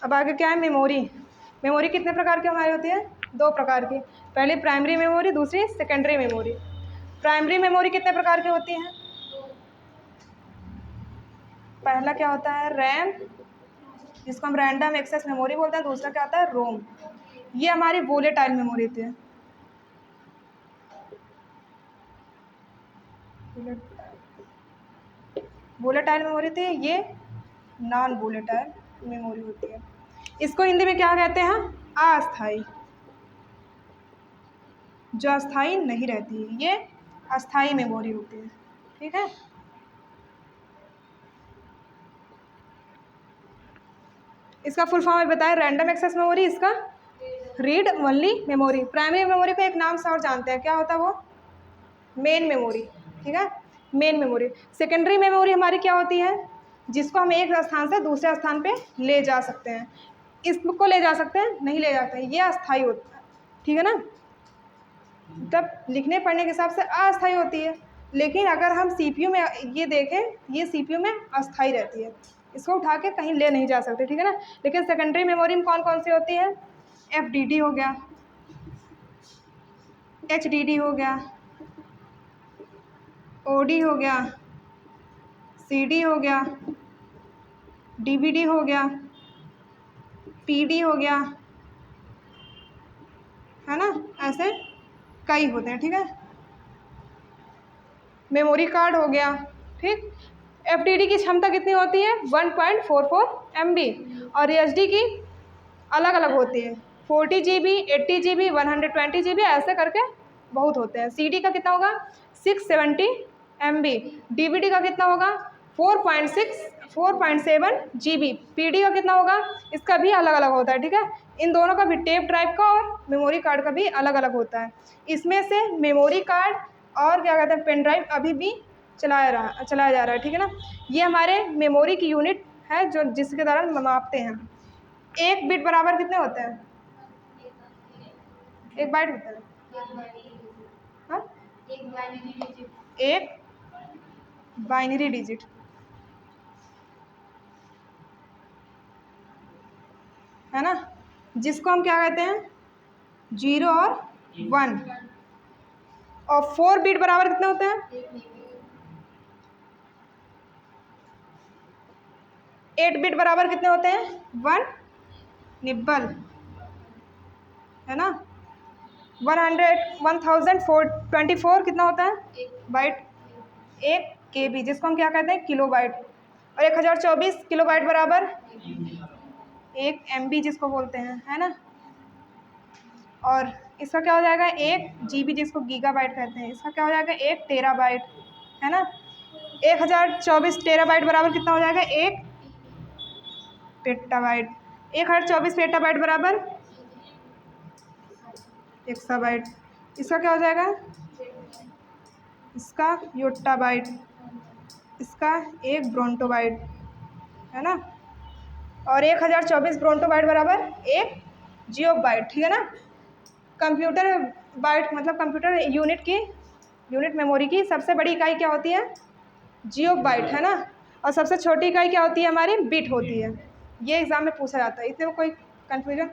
अब आगे क्या है, मेमोरी। मेमोरी कितने प्रकार की हमारी होती है? 2 प्रकार की। पहले प्राइमरी मेमोरी, दूसरी सेकेंडरी मेमोरी। प्राइमरी मेमोरी कितने प्रकार की होती है? पहला क्या होता है, रैम, जिसको हम रैंडम एक्सेस मेमोरी बोलते हैं। दूसरा क्या होता है, रोम। ये हमारी वोलेटाइल मेमोरी होती है। वोलेटाइल मेमोरी होती है, ये नॉन वोलेटाइल मेमोरी होती है। इसको हिंदी में क्या कहते हैं? अस्थाई। जो अस्थाई नहीं रहती है, ये अस्थाई मेमोरी होती है। ठीक है। इसका फुल फॉर्म बताएं, रैंडम एक्सेस मेमोरी, इसका read only memory. Primary memory को एक नाम से और जानते हैं, क्या होता है वो? Main memory. ठीक है, मेन मेमोरी। सेकेंडरी मेमोरी हमारी क्या होती है? जिसको हम एक स्थान से दूसरे स्थान पे ले जा सकते हैं। इसको ले जा सकते हैं, नहीं ले जाते हैं, ये अस्थाई होता है। ठीक है ना, तब लिखने पढ़ने के हिसाब से अस्थाई होती है। लेकिन अगर हम सीपीयू में ये देखें, ये सीपीयू में अस्थाई रहती है, इसको उठा के कहीं ले नहीं जा सकते। ठीक है ना। लेकिन सेकेंडरी मेमोरी में कौन कौन सी होती है? एफडीडी हो गया, एचडीडी हो गया, ओडी हो गया, सीडी हो गया, डीवीडी हो गया, पीडी हो गया, है ना। ऐसे कई होते हैं। ठीक है, मेमोरी कार्ड हो गया। ठीक, एफडीडी की क्षमता कितनी होती है? 1.44 MB। और एचडी की अलग अलग होती है, 40 GB, 80 GB, 120 GB, ऐसे करके बहुत होते हैं। सीडी का कितना होगा? 670 MB। डीवीडी का कितना होगा? 4.7 GB। पीडी का कितना होगा? इसका भी अलग अलग होता है। ठीक है, इन दोनों का भी, टेप ड्राइव का और मेमोरी कार्ड का भी अलग अलग होता है। इसमें से मेमोरी कार्ड और क्या कहते हैं, पेन ड्राइव अभी भी चलाया जा रहा है। ठीक है ना। ये हमारे मेमोरी की यूनिट है, जो जिसके द्वारा मापते हैं। एक बिट बराबर कितने होते हैं? 1 बाइट होता है। हाँ, एक बाइनरी डिजिट, है ना, जिसको हम क्या कहते हैं? 0 और 1। और 4 बिट बराबर कितने होते हैं? 8 बिट बराबर कितने होते हैं? 1 निब्बल, है ना। 1024 कितना होता है बाइट? 1 KB, जिसको हम क्या कहते हैं? Kilo byte. और 1024 किलो बाइट बराबर 1 MB, जिसको बोलते हैं, है ना। और इसका क्या हो जाएगा? 1 GB, जिसको गीगाबाइट कहते हैं। इसका क्या हो जाएगा? 1 टेराबाइट, है ना। 1024 टेराबाइट बराबर कितना हो जाएगा? 1 पेटाबाइट। 1024 पेटाबाइट बराबर एक्साबाइट। इसका क्या हो जाएगा? इसका योट्टाबाइट। इसका 1 ब्रोंटोबाइट, है ना। और 1024 ब्रोंटोबाइट बराबर 1 जियोबाइट। ठीक है ना। कंप्यूटर बाइट मतलब कंप्यूटर यूनिट मेमोरी की सबसे बड़ी इकाई क्या होती है? जियोबाइट, है ना। और सबसे छोटी इकाई क्या होती है हमारी? बिट होती है। ये एग्जाम में पूछा जाता है, इसमें कोई कन्फ्यूजन